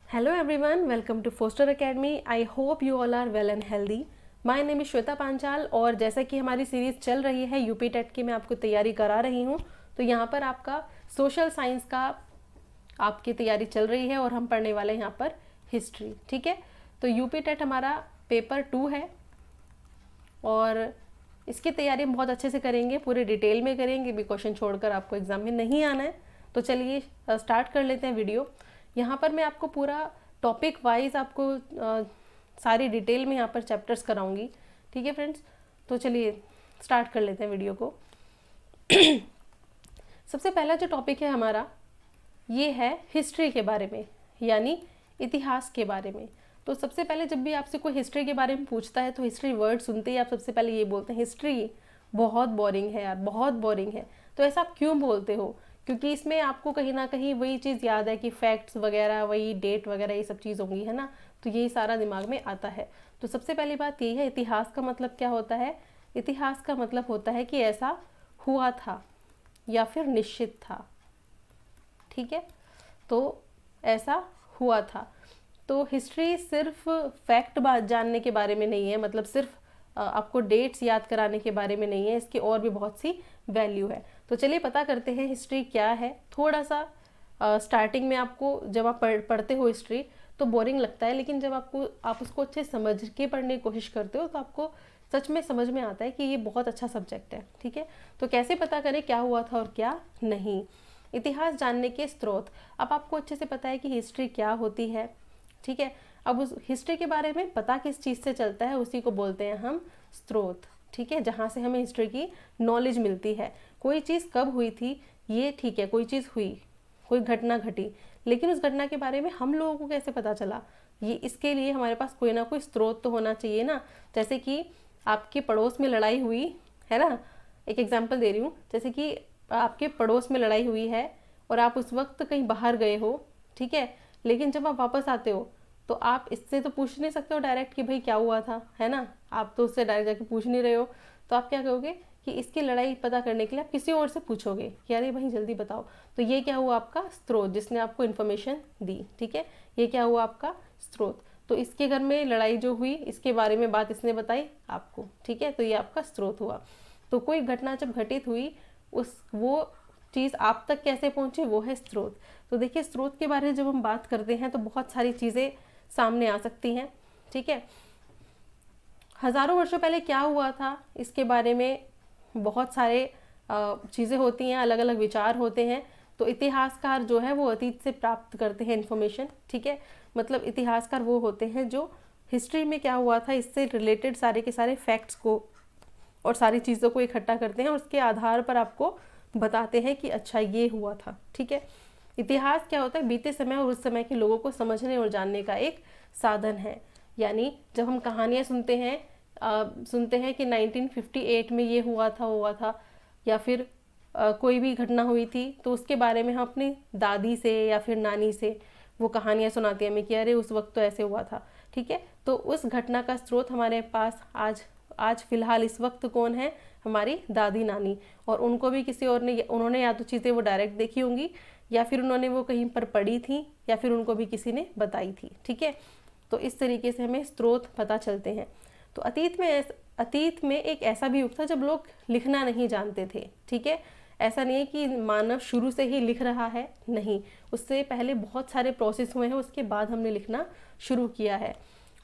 Hello everyone, welcome to Foster Academy. I hope you all are well and healthy. My name is Shweta Panchal और जैसा कि हमारी series चल रही है यूपी टेट की मैं आपको तैयारी करा रही हूँ, तो यहाँ पर आपका सोशल साइंस का आपकी तैयारी चल रही है और हम पढ़ने वाले हैं यहाँ पर हिस्ट्री। ठीक है, तो यूपी टेट हमारा पेपर 2 है और इसकी तैयारी हम बहुत अच्छे से करेंगे, पूरे डिटेल में करेंगे, भी क्वेश्चन छोड़कर आपको एग्ज़ाम में नहीं आना है। तो चलिए स्टार्ट कर लेते हैं वीडियो। यहाँ पर मैं आपको पूरा टॉपिक वाइज आपको सारी डिटेल में यहाँ पर चैप्टर्स कराऊंगी। ठीक है फ्रेंड्स, तो चलिए स्टार्ट कर लेते हैं वीडियो को। सबसे पहला जो टॉपिक है हमारा ये है हिस्ट्री के बारे में, यानी इतिहास के बारे में। तो सबसे पहले जब भी आपसे कोई हिस्ट्री के बारे में पूछता है तो हिस्ट्री वर्ड सुनते ही आप सबसे पहले ये बोलते हैं हिस्ट्री बहुत बोरिंग है यार, बहुत बोरिंग है। तो ऐसा आप क्यों बोलते हो? क्योंकि इसमें आपको कहीं ना कहीं वही चीज़ याद है कि फैक्ट्स वगैरह, वही डेट वगैरह, ये सब चीज़ होंगी, है ना। तो यही सारा दिमाग में आता है। तो सबसे पहली बात यही है, इतिहास का मतलब क्या होता है? इतिहास का मतलब होता है कि ऐसा हुआ था या फिर निश्चित था। ठीक है, तो ऐसा हुआ था। तो हिस्ट्री सिर्फ फैक्ट बात जानने के बारे में नहीं है, मतलब सिर्फ आपको डेट्स याद कराने के बारे में नहीं है, इसकी और भी बहुत सी वैल्यू है। तो चलिए पता करते हैं हिस्ट्री क्या है। थोड़ा सा स्टार्टिंग में आपको जब आप पढ़ते हो हिस्ट्री तो बोरिंग लगता है, लेकिन जब आप उसको अच्छे समझ के पढ़ने की कोशिश करते हो तो आपको सच में समझ में आता है कि ये बहुत अच्छा सब्जेक्ट है। ठीक है, तो कैसे पता करें क्या हुआ था और क्या नहीं? इतिहास जानने के स्रोत। अब आपको अच्छे से पता है कि हिस्ट्री क्या होती है। ठीक है, अब उस हिस्ट्री के बारे में पता किस चीज़ से चलता है उसी को बोलते हैं हम स्रोत। ठीक है, जहाँ से हमें हिस्ट्री की नॉलेज मिलती है। कोई चीज़ कब हुई थी ये ठीक है, कोई चीज़ हुई, कोई घटना घटी, लेकिन उस घटना के बारे में हम लोगों को कैसे पता चला, ये इसके लिए हमारे पास कोई ना कोई स्रोत तो होना चाहिए ना। जैसे कि आपके पड़ोस में लड़ाई हुई है ना, एक एग्जाम्पल दे रही हूँ। जैसे कि आपके पड़ोस में लड़ाई हुई है और आप उस वक्त कहीं बाहर गए हो, ठीक है, लेकिन जब आप वापस आते हो तो आप इससे तो पूछ नहीं सकते हो डायरेक्ट कि भाई क्या हुआ था, है ना। आप तो उससे डायरेक्ट जाके पूछ नहीं रहे हो, तो आप क्या कहोगे कि इसकी लड़ाई पता करने के लिए आप किसी और से पूछोगे कि अरे भाई जल्दी बताओ। तो ये क्या हुआ? आपका स्रोत, जिसने आपको इन्फॉर्मेशन दी। ठीक है, ये क्या हुआ? आपका स्रोत। तो इसके घर में लड़ाई जो हुई इसके बारे में बात इसने बताई आपको। ठीक है, तो ये आपका स्रोत हुआ। तो कोई घटना जब घटित हुई वो चीज़ आप तक कैसे पहुंची, वो है स्रोत। तो देखिए स्रोत के बारे में जब हम बात करते हैं तो बहुत सारी चीज़ें सामने आ सकती हैं। ठीक है, हज़ारों वर्षों पहले क्या हुआ था इसके बारे में बहुत सारे चीज़ें होती हैं, अलग अलग विचार होते हैं। तो इतिहासकार जो है वो अतीत से प्राप्त करते हैं इन्फॉर्मेशन। ठीक है, मतलब इतिहासकार वो होते हैं जो हिस्ट्री में क्या हुआ था इससे रिलेटेड सारे के सारे फैक्ट्स को और सारी चीज़ों को इकट्ठा करते हैं और उसके आधार पर आपको बताते हैं कि अच्छा ये हुआ था। ठीक है, इतिहास क्या होता है? बीते समय और उस समय के लोगों को समझने और जानने का एक साधन है। यानी जब हम कहानियाँ सुनते हैं कि 1958 में ये हुआ था, या फिर कोई भी घटना हुई थी, तो उसके बारे में हम अपनी दादी से या फिर नानी से वो कहानियाँ सुनाती हैं हमें कि अरे उस वक्त तो ऐसे हुआ था। ठीक है, तो उस घटना का स्रोत हमारे पास आज फिलहाल इस वक्त कौन है? हमारी दादी नानी। और उनको भी किसी और ने, उन्होंने या तो चीज़ें वो डायरेक्ट देखी होंगी या फिर उन्होंने वो कहीं पर पढ़ी थी या फिर उनको भी किसी ने बताई थी। ठीक है, तो इस तरीके से हमें स्रोत पता चलते हैं। तो अतीत में एक ऐसा भी युग था जब लोग लिखना नहीं जानते थे। ठीक है, ऐसा नहीं है कि मानव शुरू से ही लिख रहा है, नहीं, उससे पहले बहुत सारे प्रोसेस हुए हैं, उसके बाद हमने लिखना शुरू किया है।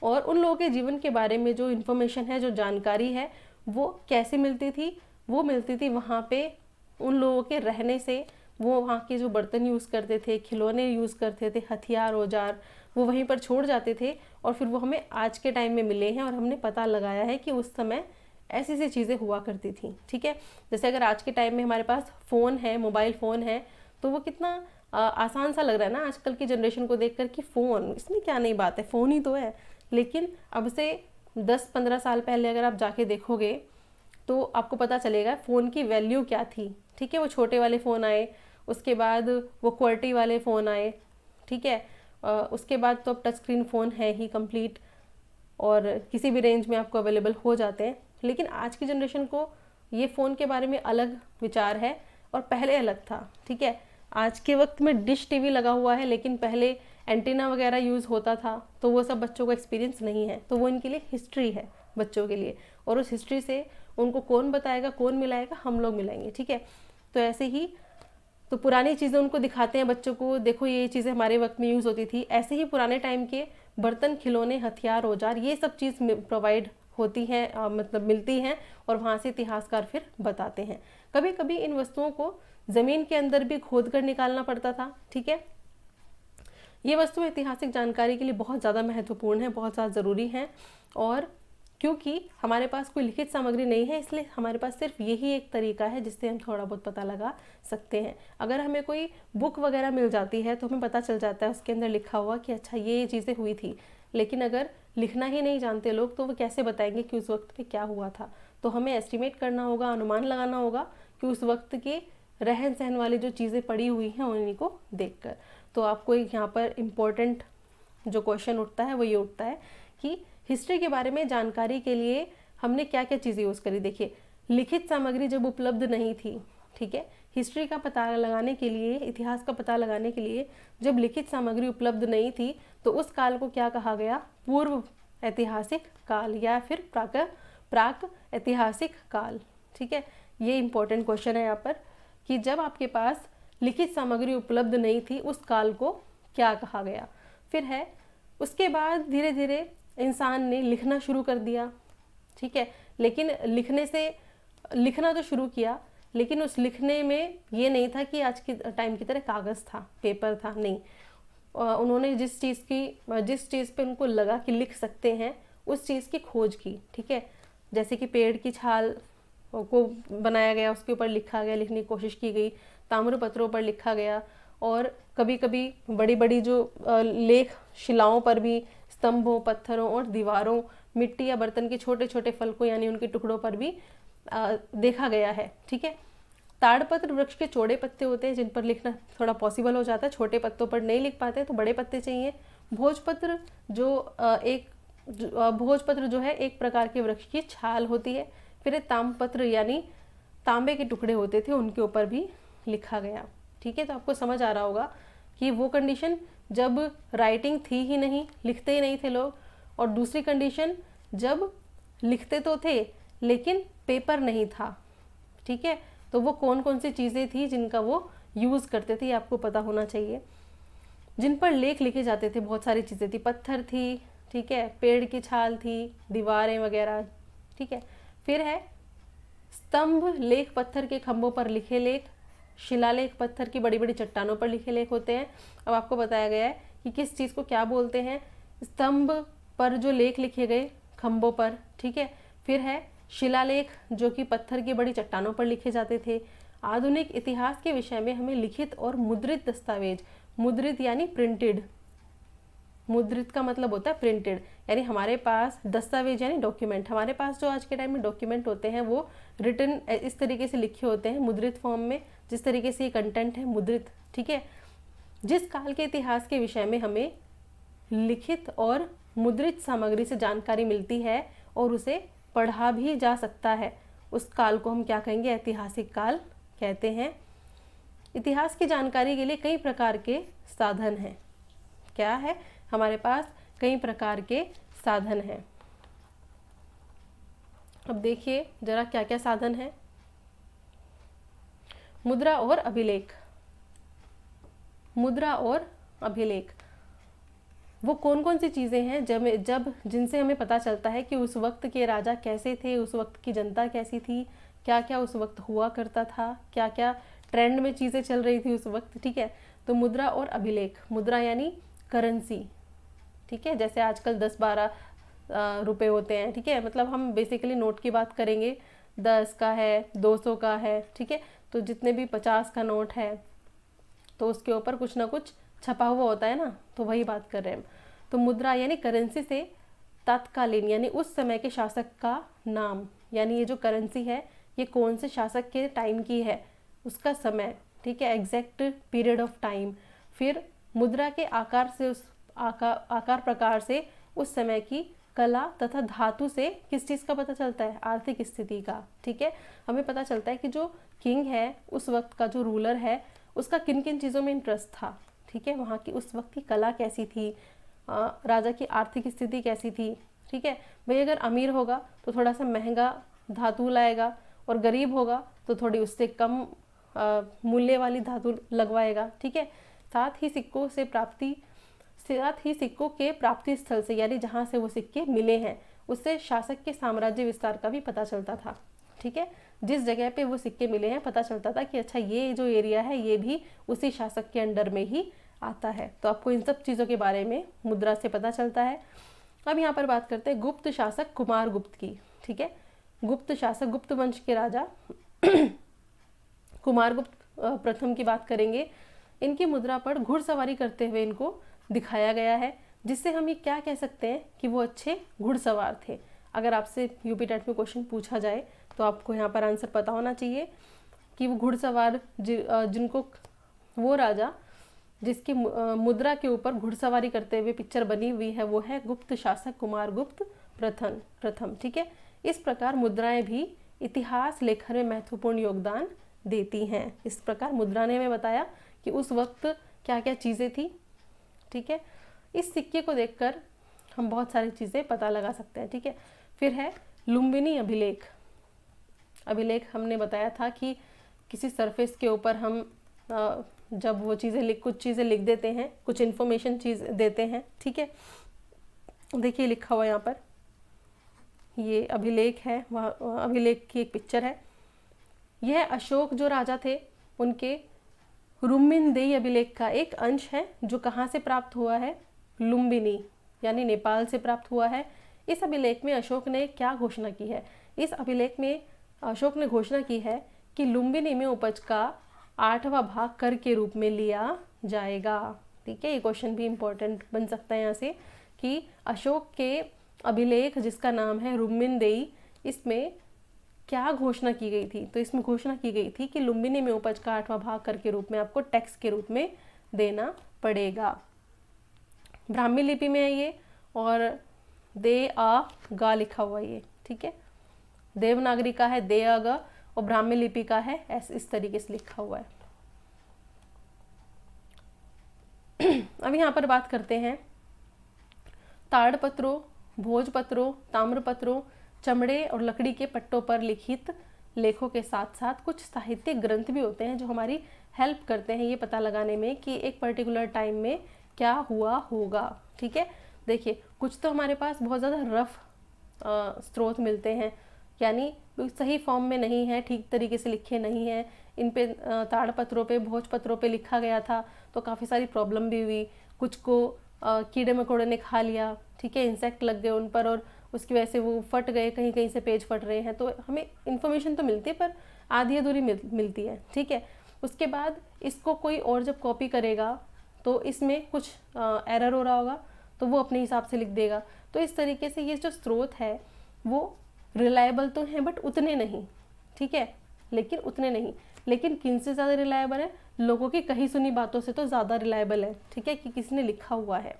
और उन लोगों के जीवन के बारे में जो इन्फॉर्मेशन है, जो जानकारी है, वो कैसे मिलती थी? वो मिलती थी वहाँ पे उन लोगों के रहने से। वो वहाँ के जो बर्तन यूज़ करते थे, खिलौने यूज़ करते थे, हथियार औजार वो वहीं पर छोड़ जाते थे और फिर वो हमें आज के टाइम में मिले हैं और हमने पता लगाया है कि उस समय ऐसी ऐसी चीज़ें हुआ करती थी। ठीक है, जैसे अगर आज के टाइम में हमारे पास फ़ोन है, मोबाइल फ़ोन है, तो वो कितना आसान सा लग रहा है ना आजकल की जनरेशन को देखकर कि फ़ोन, इसमें क्या नई बात है, फ़ोन ही तो है। लेकिन अब से 10-15 साल पहले अगर आप जाके देखोगे तो आपको पता चलेगा फ़ोन की वैल्यू क्या थी। ठीक है, वो छोटे वाले फ़ोन आए, उसके बाद वो क्वालिटी वाले फ़ोन आए। ठीक है, उसके बाद तो अब टच स्क्रीन फ़ोन है ही कंप्लीट और किसी भी रेंज में आपको अवेलेबल हो जाते हैं। लेकिन आज की जनरेशन को ये फ़ोन के बारे में अलग विचार है और पहले अलग था। ठीक है, आज के वक्त में डिश टीवी लगा हुआ है, लेकिन पहले एंटीना वगैरह यूज़ होता था, तो वो सब बच्चों को एक्सपीरियंस नहीं है, तो वो इनके लिए हिस्ट्री है बच्चों के लिए। और उस हिस्ट्री से उनको कौन बताएगा, कौन मिलाएगा, हम लोग मिलाएंगे, ठीक है। तो ऐसे ही तो पुरानी चीज़ें उनको दिखाते हैं बच्चों को, देखो ये चीज़ें हमारे वक्त में यूज़ होती थी। ऐसे ही पुराने टाइम के बर्तन, खिलौने, हथियार, औजार, ये सब चीज़ प्रोवाइड होती हैं, मतलब मिलती हैं, और वहाँ से इतिहासकार फिर बताते हैं। कभी कभी इन वस्तुओं को ज़मीन के अंदर भी खोद कर निकालना पड़ता था, ठीक है। ये वस्तुएं ऐतिहासिक जानकारी के लिए बहुत ज़्यादा महत्वपूर्ण है, बहुत ज़्यादा ज़रूरी हैं। और क्योंकि हमारे पास कोई लिखित सामग्री नहीं है, इसलिए हमारे पास सिर्फ यही एक तरीका है जिससे हम थोड़ा बहुत पता लगा सकते हैं। अगर हमें कोई बुक वगैरह मिल जाती है तो हमें पता चल जाता है उसके अंदर लिखा हुआ कि अच्छा ये चीज़ें हुई थी। लेकिन अगर लिखना ही नहीं जानते लोग तो वो कैसे बताएंगे कि उस वक्त पे क्या हुआ था। तो हमें एस्टिमेट करना होगा, अनुमान लगाना होगा कि उस वक्त के रहन सहन वाली जो चीज़ें पड़ी हुई हैं उन्हीं को देखकर। तो आपको एक यहाँ पर इम्पोर्टेंट जो क्वेश्चन उठता है वो ये उठता है कि हिस्ट्री के बारे में जानकारी के लिए हमने क्या क्या चीज़ें यूज़ करी। देखिए, लिखित सामग्री जब उपलब्ध नहीं थी, ठीक है, हिस्ट्री का पता लगाने के लिए, इतिहास का पता लगाने के लिए जब लिखित सामग्री उपलब्ध नहीं थी तो उस काल को क्या कहा गया, पूर्व ऐतिहासिक काल या फिर प्राक ऐतिहासिक काल, ठीक है। ये इंपॉर्टेंट क्वेश्चन है यहाँ पर कि जब आपके पास लिखित सामग्री उपलब्ध नहीं थी उस काल को क्या कहा गया। फिर है उसके बाद धीरे धीरे इंसान ने लिखना शुरू कर दिया, ठीक है। लेकिन लिखना तो शुरू किया, लेकिन उस लिखने में ये नहीं था कि आज के टाइम की तरह कागज़ था, पेपर था, नहीं। उन्होंने जिस चीज़ पे उनको लगा कि लिख सकते हैं उस चीज़ की खोज की, ठीक है। जैसे कि पेड़ की छाल को बनाया गया, उसके ऊपर लिखा गया, लिखने की कोशिश की गई, ताम्र पत्रों पर लिखा गया, और कभी कभी बड़ी बड़ी जो लेख शिलाओं पर भी, स्तंभों, पत्थरों और दीवारों, मिट्टी या बर्तन के छोटे छोटे फलकों यानी उनके टुकड़ों पर भी देखा गया है, ठीक है। ताड़पत्र वृक्ष के चौड़े पत्ते होते हैं जिन पर लिखना थोड़ा पॉसिबल हो जाता है, छोटे पत्तों पर नहीं लिख पाते तो बड़े पत्ते चाहिए। भोजपत्र भोजपत्र जो है एक प्रकार के वृक्ष की छाल होती है। फिर ताम्रपत्र यानी तांबे के टुकड़े होते थे, उनके ऊपर भी लिखा गया, ठीक है। तो आपको समझ आ रहा होगा कि वो कंडीशन जब राइटिंग थी ही नहीं, लिखते ही नहीं थे लोग, और दूसरी कंडीशन जब लिखते तो थे लेकिन पेपर नहीं था, ठीक है। तो वो कौन कौन सी चीज़ें थी जिनका वो यूज़ करते थे, ये आपको पता होना चाहिए। जिन पर लेख लिखे जाते थे, बहुत सारी चीज़ें थी, पत्थर थी, ठीक है, पेड़ की छाल थी, दीवारें वगैरह, ठीक है। फिर है स्तंभ लेख, पत्थर के खंभों पर लिखे लेख, शिलालेख पत्थर की बड़ी बड़ी चट्टानों पर लिखे लेख होते हैं। अब आपको बताया गया है कि किस चीज़ को क्या बोलते हैं, स्तंभ पर जो लेख लिखे गए खंभों पर, ठीक है। फिर है शिलालेख जो कि पत्थर की बड़ी चट्टानों पर लिखे जाते थे। आधुनिक इतिहास के विषय में हमें लिखित और मुद्रित दस्तावेज, मुद्रित यानी प्रिंटेड, मुद्रित का मतलब होता है प्रिंटेड, यानी हमारे पास दस्तावेज यानी डॉक्यूमेंट, हमारे पास जो आज के टाइम में डॉक्यूमेंट होते हैं वो रिटन इस तरीके से लिखे होते हैं मुद्रित फॉर्म में, जिस तरीके से ये कंटेंट है मुद्रित, ठीक है। जिस काल के इतिहास के विषय में हमें लिखित और मुद्रित सामग्री से जानकारी मिलती है और उसे पढ़ा भी जा सकता है, उस काल को हम क्या कहेंगे, ऐतिहासिक काल कहते हैं। इतिहास की जानकारी के लिए कई प्रकार के साधन हैं। क्या है, हमारे पास कई प्रकार के साधन हैं। अब देखिए जरा क्या क्या साधन है। मुद्रा और अभिलेख। मुद्रा और अभिलेख वो कौन कौन सी चीज़ें हैं जब जिनसे हमें पता चलता है कि उस वक्त के राजा कैसे थे, उस वक्त की जनता कैसी थी, क्या क्या उस वक्त हुआ करता था, क्या क्या ट्रेंड में चीज़ें चल रही थी उस वक्त, ठीक है। तो मुद्रा और अभिलेख, मुद्रा यानी करेंसी, ठीक है, जैसे आजकल 10-12 रुपए होते हैं, ठीक है। मतलब हम बेसिकली नोट की बात करेंगे, 10 का है, 200 का है, ठीक है। तो जितने भी 50 का नोट है तो उसके ऊपर कुछ ना कुछ छपा हुआ होता है ना, तो वही बात कर रहे हैं हम। तो मुद्रा यानी करेंसी से तत्कालीन यानी उस समय के शासक का नाम, यानी ये जो करेंसी है ये कौन से शासक के टाइम की है, उसका समय, ठीक है, एग्जैक्ट पीरियड ऑफ टाइम। फिर मुद्रा के आकार से, उस आकार प्रकार से उस समय की कला तथा धातु से किस चीज़ का पता चलता है, आर्थिक स्थिति का, ठीक है। हमें पता चलता है कि जो किंग है उस वक्त का, जो रूलर है, उसका किन किन चीज़ों में इंटरेस्ट था, ठीक है, वहाँ की उस वक्त की कला कैसी थी, राजा की आर्थिक स्थिति कैसी थी। ठीक है भाई, अगर अमीर होगा तो थोड़ा सा महंगा धातु लाएगा, और गरीब होगा तो थोड़ी उससे कम मूल्य वाली धातु लगवाएगा। ठीक है, साथ ही सिक्कों के प्राप्ति स्थल से, यानी जहाँ से वो सिक्के मिले हैं, उससे शासक के साम्राज्य विस्तार का भी पता चलता था। ठीक है, जिस जगह पे वो सिक्के मिले हैं पता चलता था कि अच्छा ये जो एरिया है ये भी उसी शासक के अंडर में ही आता है। तो आपको इन सब चीज़ों के बारे में मुद्रा से पता चलता है। अब यहाँ पर बात करते हैं गुप्त शासक कुमारगुप्त की। ठीक है, गुप्त शासक, गुप्त वंश के राजा कुमारगुप्त प्रथम की बात करेंगे। इनकी मुद्रा पर घुड़सवारी करते हुए इनको दिखाया गया है, जिससे हम ये क्या कह सकते हैं कि वो अच्छे घुड़सवार थे। अगर आपसे यूपी टेट में क्वेश्चन पूछा जाए तो आपको यहाँ पर आंसर पता होना चाहिए कि वो घुड़सवार जिनको, वो राजा जिसकी मुद्रा के ऊपर घुड़सवारी करते हुए पिक्चर बनी हुई है, वो है गुप्त शासक कुमारगुप्त प्रथम। ठीक है, इस प्रकार मुद्राएं भी इतिहास लेखन में महत्वपूर्ण योगदान देती हैं। इस प्रकार मुद्रा ने हमें बताया कि उस वक्त क्या क्या चीज़ें थी। ठीक है, इस सिक्के को देखकर हम बहुत सारी चीज़ें पता लगा सकते हैं। ठीक है, फिर है लुम्बिनी अभिलेख। अभिलेख हमने बताया था कि किसी सरफेस के ऊपर हम जब वो चीज़ें कुछ चीज़ें लिख देते हैं, कुछ इन्फॉर्मेशन चीज़ देते हैं। ठीक है, देखिए लिखा हुआ यहाँ पर, ये अभिलेख है, वह अभिलेख की एक पिक्चर है। यह अशोक जो राजा थे उनके रुम्मिनदेई अभिलेख का एक अंश है, जो कहाँ से प्राप्त हुआ है, लुम्बिनी यानी नेपाल से प्राप्त हुआ है। इस अभिलेख में अशोक ने क्या घोषणा की है? इस अभिलेख में अशोक ने घोषणा की है कि लुम्बिनी में उपज का 8वां भाग कर के रूप में लिया जाएगा। ठीक है, ये क्वेश्चन भी इम्पोर्टेंट बन सकता है यहाँ से कि अशोक के अभिलेख जिसका नाम है रुम्मिनदेई, इसमें क्या घोषणा की गई थी? तो इसमें घोषणा की गई थी कि लुम्बिनी में उपज का 8वां भाग कर के रूप में आपको टैक्स के रूप में देना पड़ेगा। ब्राह्मी लिपि में है ये, और दे आ गा लिखा हुआ ये। ठीक है, देवनागरी का है दे आ गा, और ब्राह्मी लिपि का है इस तरीके से लिखा हुआ है। अब यहाँ पर बात करते हैं ताड़पत्रों, भोजपत्रों, ताम्रपत्रों, चमड़े और लकड़ी के पट्टों पर लिखित लेखों के साथ साथ कुछ साहित्यिक ग्रंथ भी होते हैं जो हमारी हेल्प करते हैं ये पता लगाने में कि एक पर्टिकुलर टाइम में क्या हुआ होगा। ठीक है, देखिए कुछ तो हमारे पास बहुत ज़्यादा रफ स्रोत मिलते हैं, यानी सही फॉर्म में नहीं है, ठीक तरीके से लिखे नहीं हैं। इन पे ताड़पत्रों पे, भोजपत्रों पे लिखा गया था तो काफ़ी सारी प्रॉब्लम भी हुई। कुछ को कीड़े मकोड़े ने खा लिया। ठीक है, इंसेक्ट लग गए उन पर और उसकी वजह से वो फट गए, कहीं कहीं से पेज फट रहे हैं। तो हमें इन्फॉर्मेशन तो मिलती है पर आधी अधूरी मिलती है। ठीक है, उसके बाद इसको कोई और जब कॉपी करेगा तो इसमें कुछ एरर हो रहा होगा तो वो अपने हिसाब से लिख देगा। तो इस तरीके से ये जो स्रोत है वो रिलायबल तो हैं बट उतने नहीं। ठीक है, लेकिन उतने नहीं, लेकिन किन से ज़्यादा रिलायबल है? लोगों की कही सुनी बातों से तो ज़्यादा रिलायबल है। ठीक है, कि किसी ने लिखा हुआ है।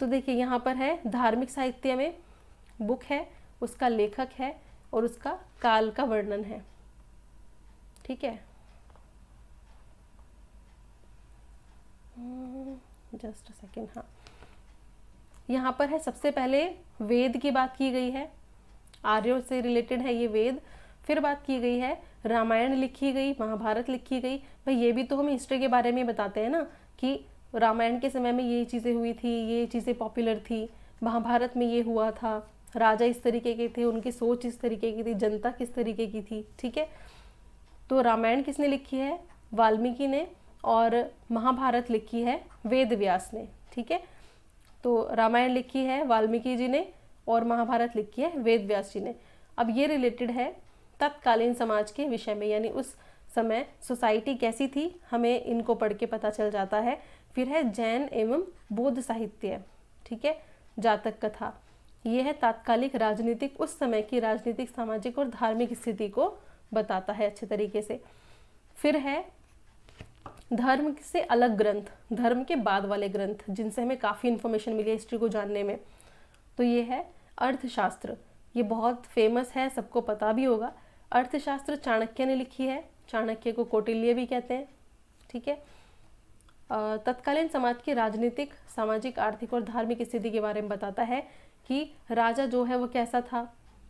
तो देखिए यहाँ पर है धार्मिक साहित्य में बुक है, उसका लेखक है और उसका काल का वर्णन है। ठीक है, जस्ट अ सेकेंड। हाँ, यहाँ पर है सबसे पहले वेद की बात की गई है, आर्यों से रिलेटेड है ये वेद। फिर बात की गई है रामायण लिखी गई, महाभारत लिखी गई। भाई ये भी तो हम हिस्ट्री के बारे में बताते हैं ना कि रामायण के समय में ये चीज़ें हुई थी, ये चीज़ें पॉपुलर थी, महाभारत में ये हुआ था, राजा इस तरीके के थे, उनकी सोच इस तरीके की थी, जनता किस तरीके की थी। ठीक है, तो रामायण किसने लिखी है? वाल्मीकि ने, और महाभारत लिखी है वेद व्यास ने। ठीक है, तो रामायण लिखी है वाल्मीकि जी ने और महाभारत लिखी है वेद व्यास जी ने। अब ये रिलेटेड है तत्कालीन समाज के विषय में, यानी उस समय सोसाइटी कैसी थी हमें इनको पढ़ के पता चल जाता है। फिर है जैन एवं बौद्ध साहित्य। ठीक है, जातक कथा, ये है तात्कालिक राजनीतिक, उस समय की राजनीतिक, सामाजिक और धार्मिक स्थिति को बताता है अच्छे तरीके से। फिर है धर्म से अलग ग्रंथ, धर्म के बाद वाले ग्रंथ जिनसे हमें काफ़ी इन्फॉर्मेशन मिली है हिस्ट्री को जानने में। तो ये है अर्थशास्त्र, ये बहुत फेमस है, सबको पता भी होगा। अर्थशास्त्र चाणक्य ने लिखी है, चाणक्य को कौटिल्य भी कहते हैं। ठीक है, तत्कालीन समाज की राजनीतिक, सामाजिक, आर्थिक और धार्मिक स्थिति के बारे में बताता है कि राजा जो है वो कैसा था,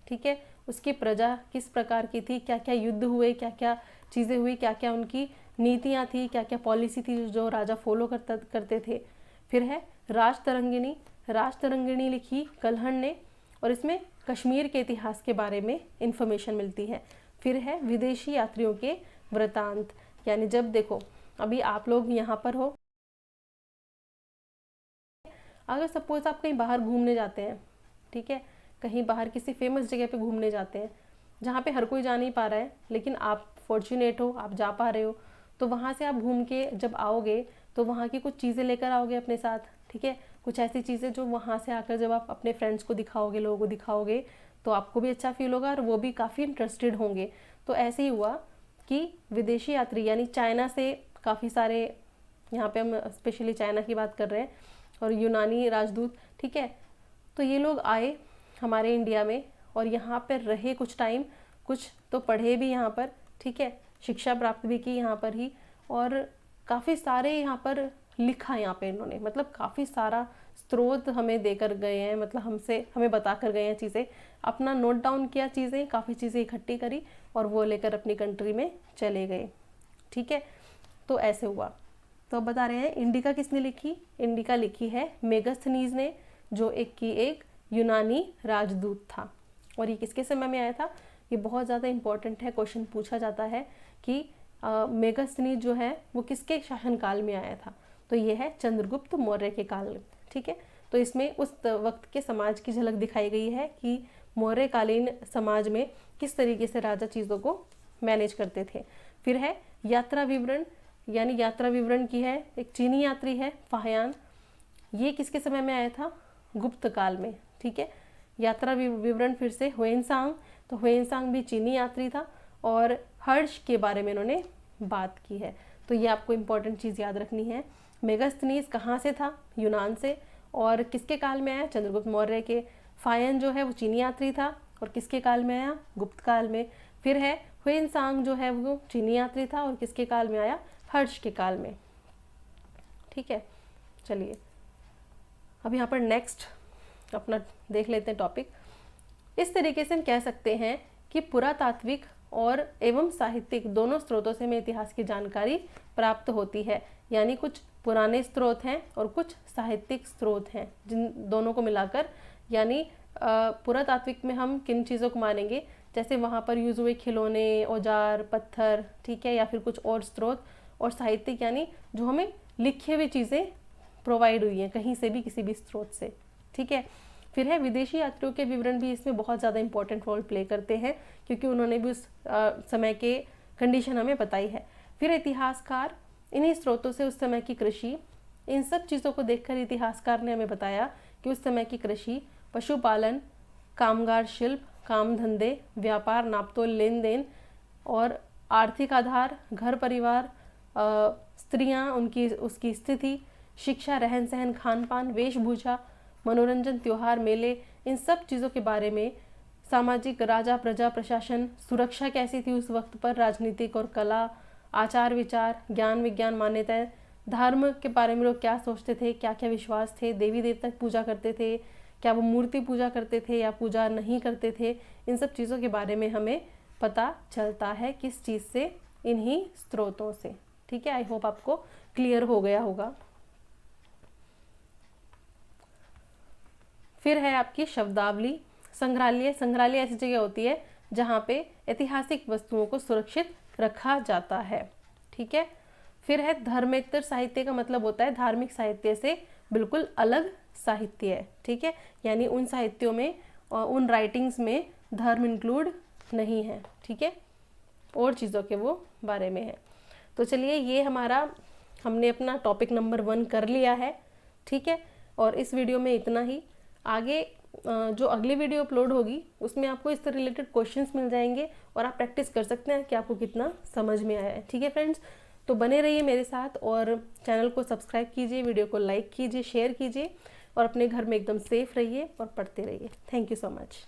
ठीक है, उसकी प्रजा किस प्रकार की थी, क्या क्या युद्ध हुए, क्या क्या चीज़ें हुई, क्या क्या उनकी नीतियाँ थी, क्या क्या पॉलिसी थी जो राजा फॉलो करते थे। फिर है राजतरंगिणी। राजतरंगिणी लिखी कल्हण ने और इसमें कश्मीर के इतिहास के बारे में इंफॉर्मेशन मिलती है। फिर है विदेशी यात्रियों के वृतांत, यानी जब देखो अभी आप लोग यहाँ पर हो, अगर सपोज आप कहीं बाहर घूमने जाते हैं, ठीक है, कहीं बाहर किसी फेमस जगह पे घूमने जाते हैं जहाँ पे हर कोई जा नहीं पा रहा है, लेकिन आप फॉर्चुनेट हो, आप जा पा रहे हो, तो वहाँ से आप घूम के जब आओगे तो वहाँ की कुछ चीज़ें लेकर आओगे अपने साथ, ठीक है, कुछ ऐसी चीज़ें जो वहाँ से आकर जब आप अपने फ्रेंड्स को दिखाओगे, लोगों को दिखाओगे, तो आपको भी अच्छा फील होगा और वो भी काफ़ी इंटरेस्टेड होंगे। तो ऐसे ही हुआ कि विदेशी यात्री यानी चाइना से काफ़ी सारे, यहाँ पे हम स्पेशली चाइना की बात कर रहे हैं, और यूनानी राजदूत, ठीक है, तो ये लोग आए हमारे इंडिया में और यहाँ पर रहे कुछ टाइम, कुछ तो पढ़े भी यहाँ पर, ठीक है, शिक्षा प्राप्त भी की यहाँ पर ही, और काफ़ी सारे यहाँ पर लिखा यहाँ पे इन्होंने, मतलब काफ़ी सारा स्रोत हमें देकर गए हैं, मतलब हमें बता कर गए हैं चीज़ें, अपना नोट डाउन किया चीज़ें, काफ़ी चीज़ें इकट्ठी करी और वो लेकर अपनी कंट्री में चले गए, ठीक है। तो ऐसे हुआ। तो अब बता रहे हैं इंडिका किसने लिखी। इंडिका लिखी है मेगास्थनीज ने, जो एक यूनानी राजदूत था। और ये किसके समय में आया था, ये बहुत ज़्यादा इंपॉर्टेंट है, क्वेश्चन पूछा जाता है कि मेगास्थनीज जो है वो किसके शासनकाल में आया था। तो ये है चंद्रगुप्त मौर्य के काल में, ठीक है। तो इसमें उस वक्त के समाज की झलक दिखाई गई है कि मौर्यकालीन समाज में किस तरीके से राजा चीज़ों को मैनेज करते थे। फिर है यात्रा विवरण, यानी यात्रा विवरण की है एक चीनी यात्री है फाहयान, ये किसके समय में आया था, गुप्त काल में, ठीक है। यात्रा विवरण फिर से ह्वेनसांग, तो ह्वेनसांग भी चीनी यात्री था और हर्ष के बारे में इन्होंने बात की है। तो ये आपको इम्पोर्टेंट चीज़ याद रखनी है। मेगास्थनीज कहाँ से था, यूनान से, और किसके काल में आया, चंद्रगुप्त मौर्य के। फायन जो है वो चीनी यात्री था और किसके काल में आया, गुप्त काल में। फिर है ह्वेनसांग जो है वो चीनी यात्री था और किसके काल में आया, हर्ष के काल में, ठीक है। चलिए अब यहाँ पर नेक्स्ट अपना देख लेते हैं टॉपिक। इस तरीके से हम कह सकते हैं कि पुरातात्विक और एवं साहित्यिक दोनों स्रोतों से हमें इतिहास की जानकारी प्राप्त होती है, यानी कुछ पुराने स्रोत हैं और कुछ साहित्यिक स्रोत हैं, जिन दोनों को मिलाकर, यानी पुरातात्विक में हम किन चीज़ों को मानेंगे, जैसे वहाँ पर यूज हुए खिलौने, औजार, पत्थर, ठीक है, या फिर कुछ और स्रोत, और साहित्यिक यानी जो हमें लिखी हुई चीज़ें प्रोवाइड हुई हैं कहीं से भी, किसी भी स्रोत से, ठीक है। फिर है विदेशी यात्रियों के विवरण भी इसमें बहुत ज़्यादा इंपॉर्टेंट रोल प्ले करते हैं, क्योंकि उन्होंने भी उस समय के कंडीशन हमें बताई है। फिर इतिहासकार, इन्हीं स्रोतों से उस समय की कृषि, इन सब चीज़ों को देखकर इतिहासकार ने हमें बताया कि उस समय की कृषि, पशुपालन, कामगार शिल्प, काम धंधे, व्यापार, नापतोल, लेन देन और आर्थिक आधार, घर परिवार, स्त्रियां, उसकी स्थिति, शिक्षा, रहन सहन, खान पान, वेशभूषा, मनोरंजन, त्योहार, मेले, इन सब चीज़ों के बारे में, सामाजिक, राजा प्रजा प्रशासन, सुरक्षा कैसी थी उस वक्त पर, राजनीतिक और कला, आचार विचार, ज्ञान विज्ञान, मान्यताएं, धर्म के बारे में लोग क्या सोचते थे, क्या क्या विश्वास थे, देवी देवता की पूजा करते थे, क्या वो मूर्ति पूजा करते थे या पूजा नहीं करते थे, इन सब चीज़ों के बारे में हमें पता चलता है किस चीज़ से, इन्हीं स्रोतों से, ठीक है। आई होप आपको क्लियर हो गया होगा। फिर है आपकी शब्दावली। संग्रहालय, संग्रहालय ऐसी जगह होती है जहाँ पे ऐतिहासिक वस्तुओं को सुरक्षित रखा जाता है, ठीक है। फिर है धर्मेतर साहित्य, का मतलब होता है धार्मिक साहित्य से बिल्कुल अलग साहित्य है, ठीक है, यानी उन साहित्यों में, उन राइटिंग्स में धर्म इंक्लूड नहीं है, ठीक है, और चीज़ों के वो बारे में है। तो चलिए ये हमने अपना टॉपिक नंबर 1 कर लिया है, ठीक है। और इस वीडियो में इतना ही। आगे जो अगली वीडियो अपलोड होगी उसमें आपको इससे रिलेटेड क्वेश्चंस मिल जाएंगे और आप प्रैक्टिस कर सकते हैं कि आपको कितना समझ में आया है, ठीक है फ्रेंड्स। तो बने रहिए मेरे साथ और चैनल को सब्सक्राइब कीजिए, वीडियो को लाइक कीजिए, शेयर कीजिए और अपने घर में एकदम सेफ रहिए और पढ़ते रहिए। Thank you so much.